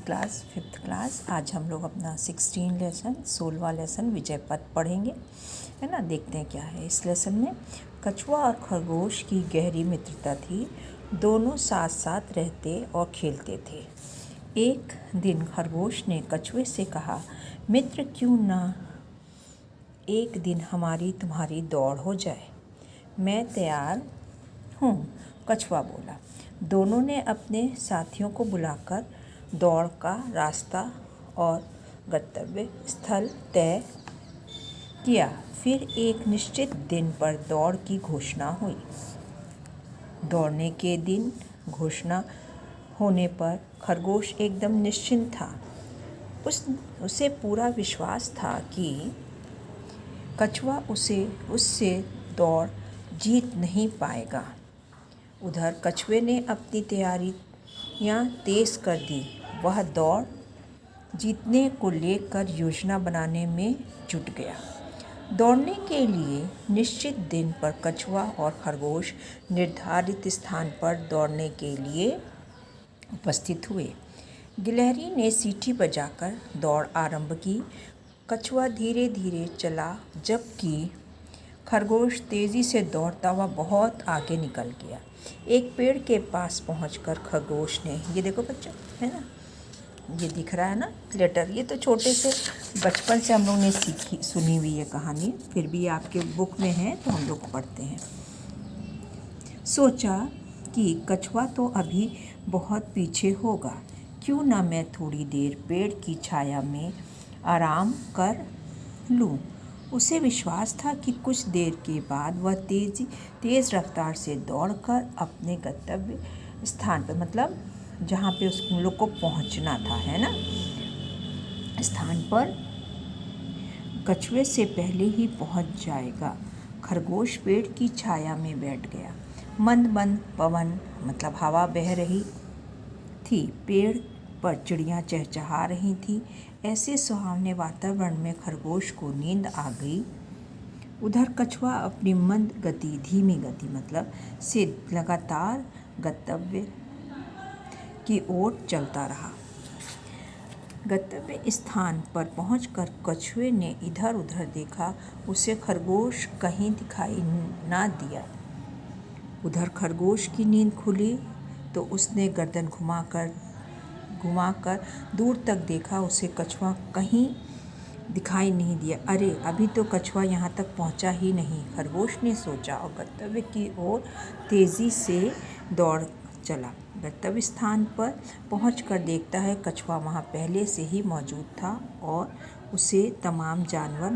Class 5th class. आज हम लोग अपना 16वां लेसन विजय पथ पढ़ेंगे, है ना। देखते हैं क्या है इस लेसन में। कछुआ और खरगोश की गहरी मित्रता थी। दोनों साथ साथ रहते और खेलते थे। एक दिन खरगोश ने कछुए से कहा, मित्र क्यों ना एक दिन हमारी तुम्हारी दौड़ हो जाए। मैं तैयार हूँ, कछुआ बोला। दोनों ने अपने साथियों को बुलाकर दौड़ का रास्ता और गंतव्य स्थल तय किया। फिर एक निश्चित दिन पर दौड़ की घोषणा हुई। दौड़ने के दिन घोषणा होने पर खरगोश एकदम निश्चिंत था। उसे पूरा विश्वास था कि कछुआ उससे दौड़ जीत नहीं पाएगा। उधर कछुए ने अपनी तैयारियां तेज कर दी। वह दौड़ जीतने को लेकर योजना बनाने में जुट गया। दौड़ने के लिए निश्चित दिन पर कछुआ और खरगोश निर्धारित स्थान पर दौड़ने के लिए उपस्थित हुए। गिलहरी ने सीटी बजाकर दौड़ आरंभ की। कछुआ धीरे धीरे चला, जबकि खरगोश तेज़ी से दौड़ता हुआ बहुत आगे निकल गया। एक पेड़ के पास पहुंचकर खरगोश ने, ये देखो बच्चों, है ना, ये दिख रहा है ना लेटर। ये तो छोटे से बचपन से हम लोग ने सुनी हुई है कहानी, फिर भी आपके बुक में है तो हम लोग पढ़ते हैं। सोचा कि कछुआ तो अभी बहुत पीछे होगा, क्यों ना मैं थोड़ी देर पेड़ की छाया में आराम कर लूँ। उसे विश्वास था कि कुछ देर के बाद वह तेज़ रफ्तार से दौड़कर अपने गंतव्य स्थान पर, मतलब जहाँ पे उस लोग को पहुँचना था, है ना, स्थान पर कछुए से पहले ही पहुँच जाएगा। खरगोश पेड़ की छाया में बैठ गया। मंद मंद पवन, मतलब हवा बह रही थी। पेड़ पर चिड़ियाँ चहचहा रही थीं। ऐसे सुहावने वातावरण में खरगोश को नींद आ गई। उधर कछुआ अपनी मंद गति, धीमी गति मतलब से लगातार गंतव्य की ओर चलता रहा। गंतव्य स्थान पर पहुंचकर कछुए ने इधर उधर देखा। उसे खरगोश कहीं दिखाई ना दिया। उधर खरगोश की नींद खुली तो उसने गर्दन घुमाकर दूर तक देखा। उसे कछुआ कहीं दिखाई नहीं दिया। अरे, अभी तो कछुआ यहाँ तक पहुँचा ही नहीं, खरगोश ने सोचा और गंतव्य की ओर तेज़ी से दौड़ चला। गंतव्य स्थान पर पहुंचकर देखता है कछुआ वहाँ पहले से ही मौजूद था और उसे तमाम जानवर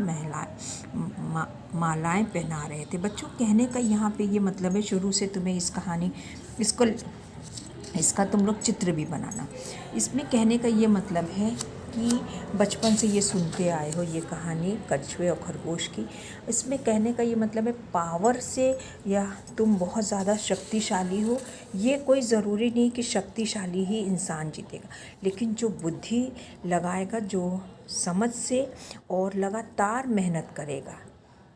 मालाएं पहना रहे थे। बच्चों, कहने का यहाँ पे ये मतलब है, शुरू से तुम्हें इस कहानी इसका तुम लोग चित्र भी बनाना। इसमें कहने का ये मतलब है कि बचपन से ये सुनते आए हो ये कहानी कछुए और खरगोश की। इसमें कहने का ये मतलब है पावर से या तुम बहुत ज़्यादा शक्तिशाली हो, ये कोई ज़रूरी नहीं कि शक्तिशाली ही इंसान जीतेगा, लेकिन जो बुद्धि लगाएगा, जो समझ से और लगातार मेहनत करेगा।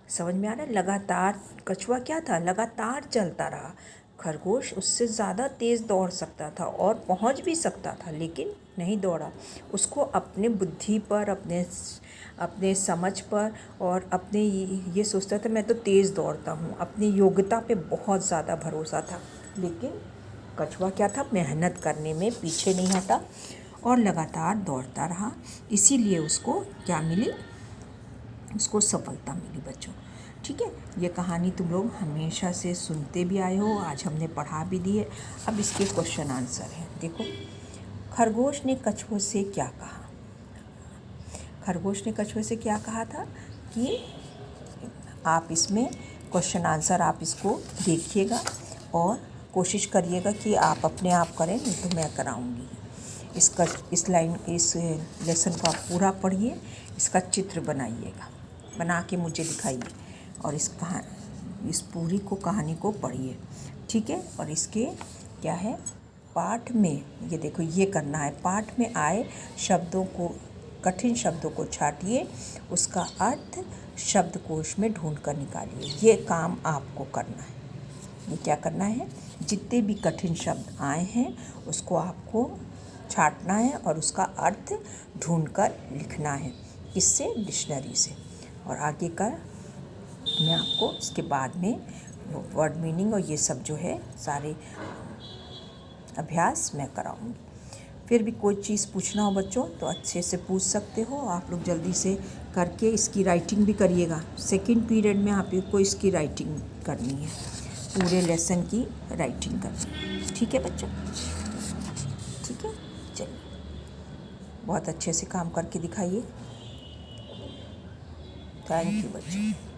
समझ में आ रहा है? लगातार कछुआ क्या था, लगातार चलता रहा। खरगोश उससे ज़्यादा तेज़ दौड़ सकता था और पहुंच भी सकता था, लेकिन नहीं दौड़ा। उसको अपने बुद्धि पर, अपने समझ पर और अपने ये सोचता था मैं तो तेज़ दौड़ता हूँ, अपनी योग्यता पे बहुत ज़्यादा भरोसा था। लेकिन कछुआ क्या था, मेहनत करने में पीछे नहीं हटा और लगातार दौड़ता रहा। इसीलिए उसको क्या मिली, उसको सफलता मिली। बच्चों, ठीक है, ये कहानी तुम लोग हमेशा से सुनते भी आए हो, आज हमने पढ़ा भी दी है। अब इसके क्वेश्चन आंसर हैं। देखो, खरगोश ने कछुए से क्या कहा। खरगोश ने कछुए से क्या कहा था कि आप इसमें क्वेश्चन आंसर आप इसको देखिएगा और कोशिश करिएगा कि आप अपने आप करें, नहीं तो मैं कराऊंगी। इस लेसन को आप पूरा पढ़िए, इसका चित्र बनाइएगा, बना के मुझे दिखाइए और इस पूरी कहानी को पढ़िए, ठीक है। और इसके क्या है, पाठ में ये देखो, ये करना है। पाठ में आए शब्दों को, कठिन शब्दों को छांटिए, उसका अर्थ शब्दकोश में ढूंढ कर निकालिए। ये काम आपको करना है। ये क्या करना है, जितने भी कठिन शब्द आए हैं उसको आपको छांटना है और उसका अर्थ ढूंढकर लिखना है। किससे? डिक्शनरी से। और आगे का मैं आपको इसके बाद में वर्ड मीनिंग और ये सब जो है सारे अभ्यास मैं कराऊंगी। फिर भी कोई चीज़ पूछना हो बच्चों तो अच्छे से पूछ सकते हो। आप लोग जल्दी से करके इसकी राइटिंग भी करिएगा। सेकंड पीरियड में आप लोग को इसकी राइटिंग करनी है, पूरे लेसन की राइटिंग करनी है। ठीक है बच्चों? ठीक है, चलिए बहुत अच्छे से काम करके दिखाइए। थैंक यू बच्चों।